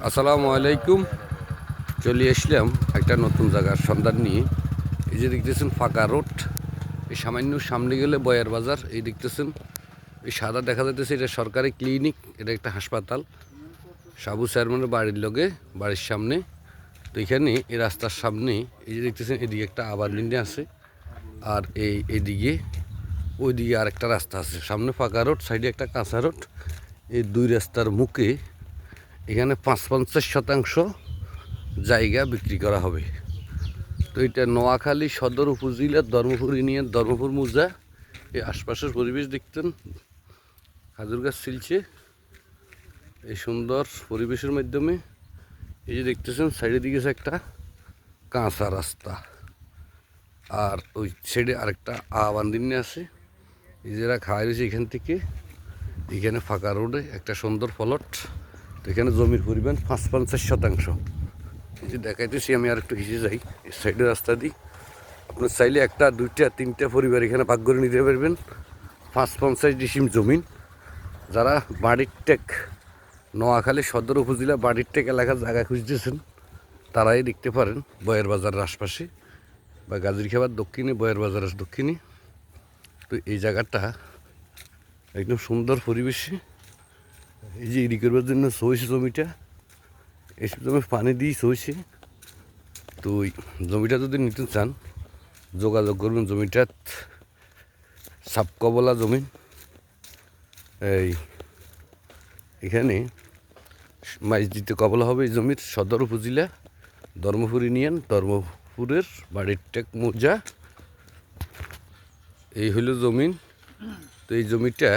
আসসালামু আলাইকুম। চলে আসলাম একটা নতুন জায়গার সন্ধান নিয়ে। এই যে দেখতেছেন ফাঁকা রোড, এই সামান্য সামনে গেলে বয়ার বাজার। এই দেখতেছেন এই সাদা দেখা যাইতেছে, এটা সরকারি ক্লিনিক, এটা একটা হাসপাতাল। সাবু চেয়ারম্যানের বাড়ির লগে, বাড়ির সামনে। তো এখানে এই রাস্তার সামনে এই যে দেখতেছেন, এদিকে একটা আবার লিন্ডে আছে, আর এইদিকে ওইদিকে আর একটা রাস্তা আছে। সামনে ফাঁকা রোড, সাইডে একটা কাঁচা রোড। এই দুই রাস্তার মুখে এখানে ৫-৫০% জায়গা বিক্রি করা হবে। তো এটা নোয়াখালী সদর উপজেলার ধর্মপুর ইউনিয়ন, ধর্মপুর মৌজা। এই আশপাশের পরিবেশ দেখতেন, খাজুর গাছ ছিলছে এই সুন্দর পরিবেশের মাধ্যমে। এই যে দেখতেছেন সাইডের দিকে একটা কাঁচা রাস্তা, আর ওই সাইডে আরেকটা আবান্দিনে আছে। এই যারা খাওয়া রয়েছে এখান থেকে, এখানে ফাঁকা রোডে একটা সুন্দর প্লট। তো এখানে জমির পরিমাণ ৫-৫০%। এই যে দেখাইতেছি, আমি আর একটু হিসে যাই এই সাইডের রাস্তা দিই। আপনার চাইলে একটা, দুইটা, তিনটা পরিবার এখানে ভাগ করে নিতে পারবেন। ৫-৫০ ডিসিম জমিন। যারা বাড়ির টেক, নোয়াখালী সদর উপজেলা বাড়ির টেক এলাকার জায়গা খুঁজতেছেন, তারাই দেখতে পারেন বয়ের বাজারের আশপাশে, বা গাজীরখাবার দক্ষিণে, বয়ের বাজারের দক্ষিণে। তো এই জায়গাটা একদম সুন্দর পরিবেশে। এই যে ইরি করবার জন্য সইছে জমিটা, এসব জমি পানি দিয়ে সইছে। তো ওই জমিটা যদি নিতে চান, যোগাযোগ করবেন। জমিটা সাপকবলা জমি। এখানে মাছ দিতে কবলা হবে। এই জমির সদর উপজেলা ধর্মপুর ইউনিয়ন, ধর্মপুরের বাড়ির টেক মৌজা। এই হলো জমিন। তো এই জমিটা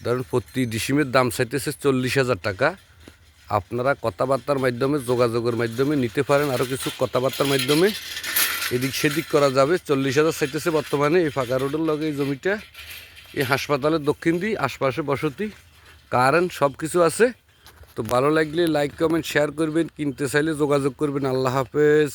ধরুন প্রতি ডিসিমের দাম চাইতেছে 40,000 টাকা। আপনারা কথাবার্তার মাধ্যমে, যোগাযোগের মাধ্যমে নিতে পারেন। আরও কিছু কথাবার্তার মাধ্যমে এদিক সেদিক করা যাবে। 40,000 চাইতেছে বর্তমানে এই ফাঁকা রোডের লগে এই জমিটা। এই হাসপাতালের দক্ষিণ দিয়ে আশপাশে বসতি, কারেন্ট, সব কিছু আছে। তো ভালো লাগলে লাইক, কমেন্ট, শেয়ার করবেন। কিনতে চাইলে যোগাযোগ করবেন। আল্লাহ হাফেজ।